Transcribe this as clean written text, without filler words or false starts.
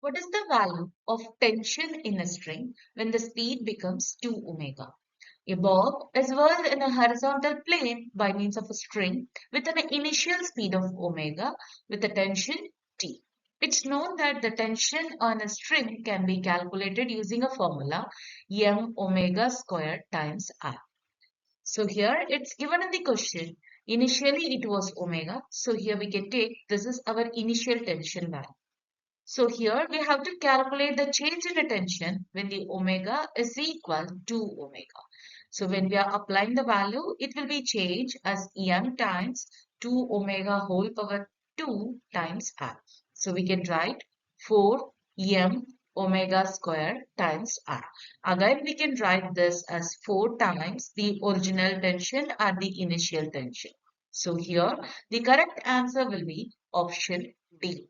What is the value of tension in a string when the speed becomes 2 omega? A bob is whirled in a horizontal plane by means of a string with an initial speed of omega with a tension T. It's known that the tension on a string can be calculated using a formula m omega squared times r. So here it's given in the question. Initially it was omega. So here we can take this is our initial tension value. So here we have to calculate the change in the tension when the omega is equal to omega. So when we are applying the value, it will be changed as m times 2 omega whole power 2 times r. So we can write 4 m omega square times r. Again, we can write this as 4 times the original tension or the initial tension. So here the correct answer will be option D.